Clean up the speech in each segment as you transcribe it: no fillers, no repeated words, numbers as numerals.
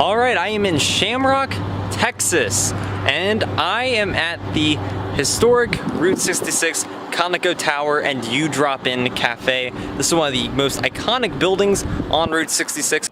Alright, I am in Shamrock, Texas, and I am at the historic Route 66 Conoco Tower and You Drop In Cafe. This is one of the most iconic buildings on Route 66.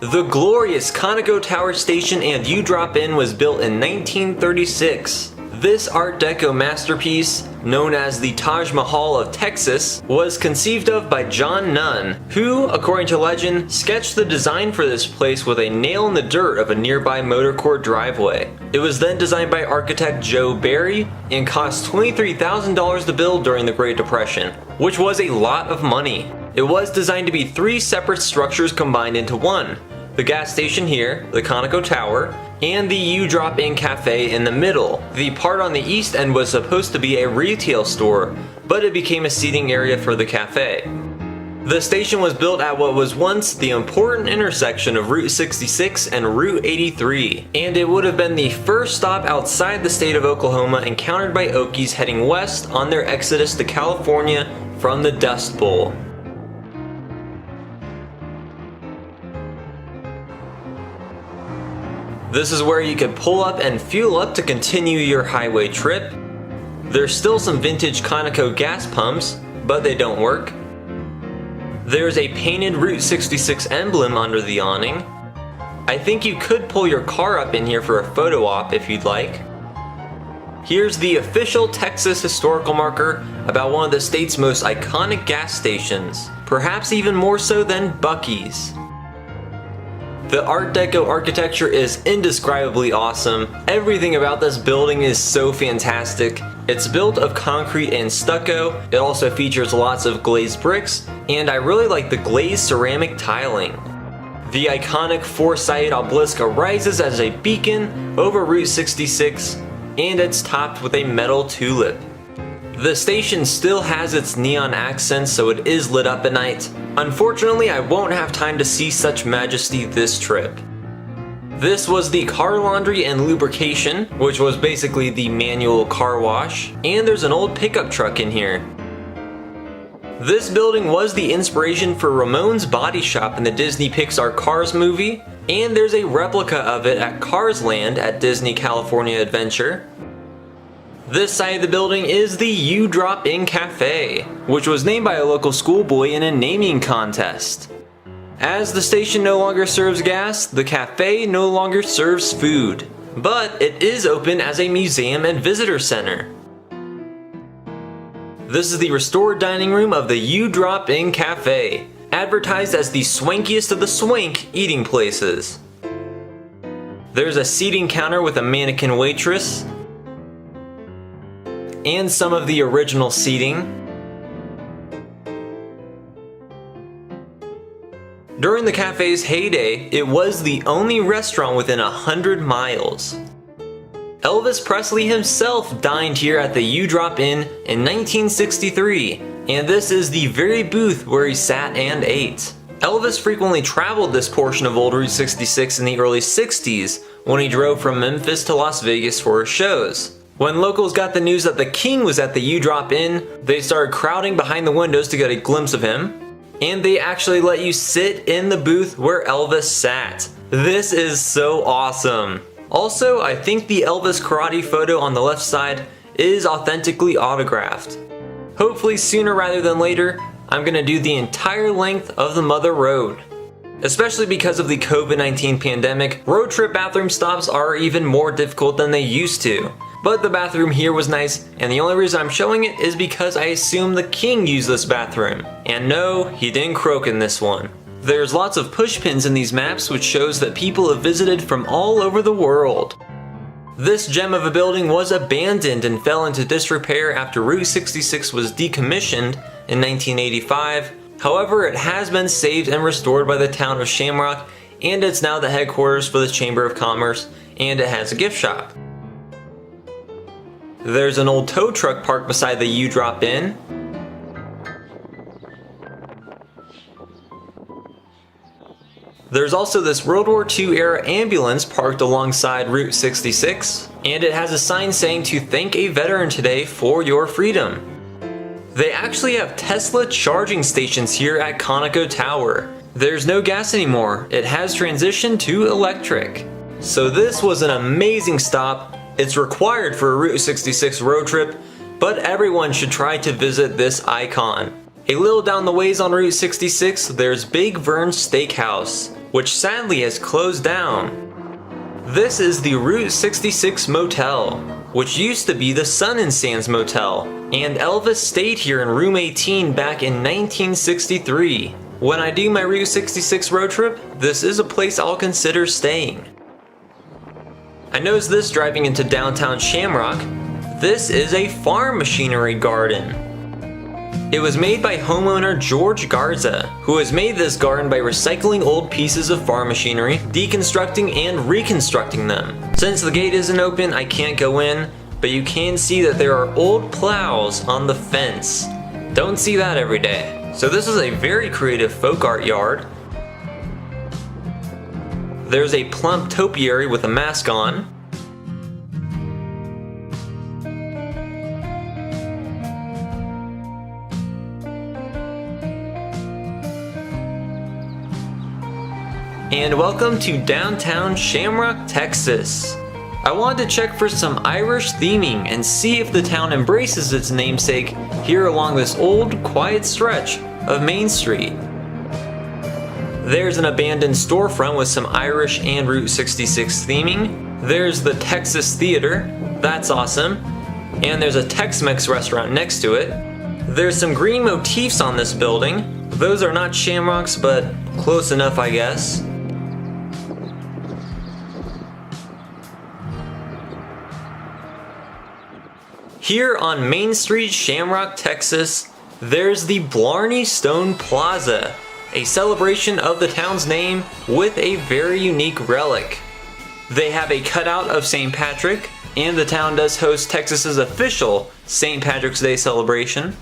The glorious Conoco Tower Station and You Drop In was built in 1936. This Art Deco masterpiece, known as the Taj Mahal of Texas, was conceived of by John Nunn, who, according to legend, sketched the design for this place with a nail in the dirt of a nearby motor court driveway. It was then designed by architect Joe Barry and cost $23,000 to build during the Great Depression, which was a lot of money. It was designed to be 3 separate structures combined into one. The gas station here, the Conoco Tower, and the You Drop In Cafe in the middle. The part on the east end was supposed to be a retail store, but it became a seating area for the cafe. The station was built at what was once the important intersection of Route 66 and Route 83, and it would have been the first stop outside the state of Oklahoma encountered by Okies heading west on their exodus to California from the Dust Bowl. This is where you could pull up and fuel up to continue your highway trip. There's still some vintage Conoco gas pumps, but they don't work. There's a painted Route 66 emblem under the awning. I think you could pull your car up in here for a photo op if you'd like. Here's the official Texas historical marker about one of the state's most iconic gas stations, perhaps even more so than Buc-ee's. The Art Deco architecture is indescribably awesome. Everything about this building is so fantastic. It's built of concrete and stucco. It also features lots of glazed bricks, and I really like the glazed ceramic tiling. The iconic 4-sided obelisk arises as a beacon over Route 66, and it's topped with a metal tulip. The station still has its neon accents, so it is lit up at night. Unfortunately, I won't have time to see such majesty this trip. This was the car laundry and lubrication, which was basically the manual car wash, and there's an old pickup truck in here. This building was the inspiration for Ramon's Body Shop in the Disney Pixar Cars movie, and there's a replica of it at Cars Land at Disney California Adventure. This side of the building is the You Drop In Cafe, which was named by a local schoolboy in a naming contest. As the station no longer serves gas, the cafe no longer serves food, but it is open as a museum and visitor center. This is the restored dining room of the You Drop In Cafe, advertised as the swankiest of the swank eating places. There's a seating counter with a mannequin waitress, and some of the original seating. During the cafe's heyday, it was the only restaurant within 100 miles. Elvis Presley himself dined here at the You Drop In 1963, and this is the very booth where he sat and ate. Elvis frequently traveled this portion of Old Route 66 in the early 60s when he drove from Memphis to Las Vegas for his shows. When locals got the news that the King was at the You Drop In, they started crowding behind the windows to get a glimpse of him, and they actually let you sit in the booth where Elvis sat. This is so awesome. Also, I think the Elvis karate photo on the left side is authentically autographed. Hopefully sooner rather than later, I'm gonna do the entire length of the Mother Road. Especially because of the COVID-19 pandemic, road trip bathroom stops are even more difficult than they used to. But the bathroom here was nice, and the only reason I'm showing it is because I assume the king used this bathroom. And no, he didn't croak in this one. There's lots of push pins in these maps, which shows that people have visited from all over the world. This gem of a building was abandoned and fell into disrepair after Route 66 was decommissioned in 1985. However, it has been saved and restored by the town of Shamrock, and it's now the headquarters for the Chamber of Commerce, and it has a gift shop. There's an old tow truck parked beside the U-drop in. There's also this World War II era ambulance parked alongside Route 66, and it has a sign saying to thank a veteran today for your freedom. They actually have Tesla charging stations here at Conoco Tower. There's no gas anymore, it has transitioned to electric. So this was an amazing stop. It's required for a Route 66 road trip, but everyone should try to visit this icon. A little down the ways on Route 66, there's Big Vern's Steakhouse, which sadly has closed down. This is the Route 66 Motel, which used to be the Sun and Sands Motel, and Elvis stayed here in room 18 back in 1963. When I do my Route 66 road trip, this is a place I'll consider staying. I noticed this driving into downtown Shamrock. This is a farm machinery garden. It was made by homeowner George Garza, who has made this garden by recycling old pieces of farm machinery, deconstructing and reconstructing them. Since the gate isn't open, I can't go in, but you can see that there are old plows on the fence. Don't see that every day. So this is a very creative folk art yard. There's a plump topiary with a mask on. And welcome to downtown Shamrock, Texas. I wanted to check for some Irish theming and see if the town embraces its namesake here along this old, quiet stretch of Main Street. There's an abandoned storefront with some Irish and Route 66 theming. There's the Texas Theater, that's awesome. And there's a Tex-Mex restaurant next to it. There's some green motifs on this building. Those are not shamrocks, but close enough, I guess. Here on Main Street, Shamrock, Texas, there's the Blarney Stone Plaza, a celebration of the town's name with a very unique relic. They have a cutout of St. Patrick, and the town does host Texas's official St. Patrick's Day celebration.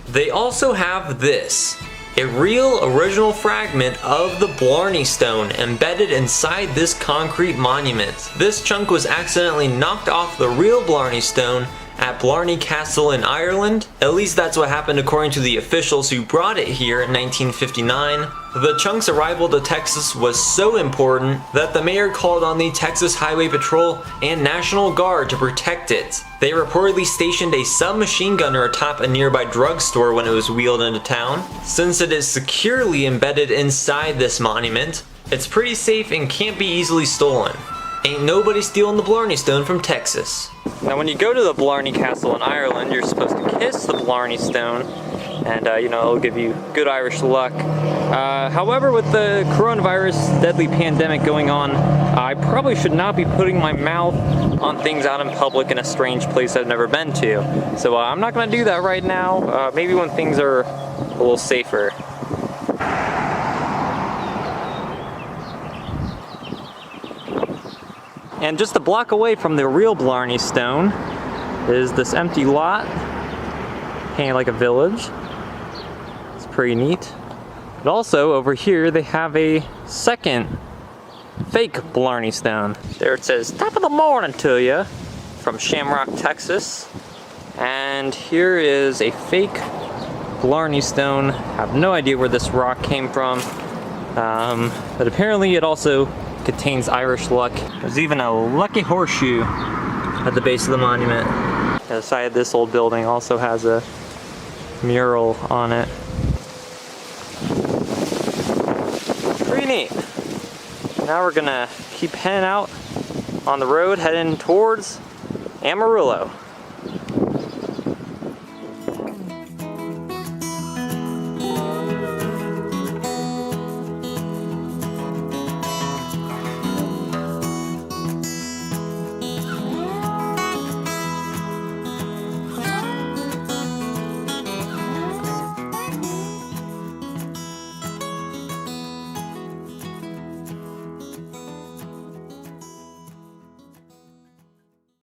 They also have this, a real original fragment of the Blarney Stone embedded inside this concrete monument. This chunk was accidentally knocked off the real Blarney Stone at Blarney Castle in Ireland. At least that's what happened according to the officials who brought it here in 1959. The chunk's arrival to Texas was so important that the mayor called on the Texas Highway Patrol and National Guard to protect it. They reportedly stationed a submachine gunner atop a nearby drugstore when it was wheeled into town. Since it is securely embedded inside this monument, it's pretty safe and can't be easily stolen. Ain't nobody stealing the Blarney Stone from Texas. Now when you go to the Blarney Castle in Ireland, you're supposed to kiss the Blarney Stone, and it'll give you good Irish luck. However, with the coronavirus deadly pandemic going on, I probably should not be putting my mouth on things out in public in a strange place I've never been to. So I'm not going to do that right now, maybe when things are a little safer. And just a block away from the real Blarney Stone is this empty lot, hanging like a village. It's pretty neat. But also over here they have a second fake Blarney Stone. There it says, "Top of the morning to you," from Shamrock, Texas. And here is a fake Blarney Stone. I have no idea where this rock came from, but apparently it also contains Irish luck. There's even a lucky horseshoe at the base of the monument. The side of this old building also has a mural on it. Pretty Now we're gonna keep heading out on the road, heading towards Amarillo.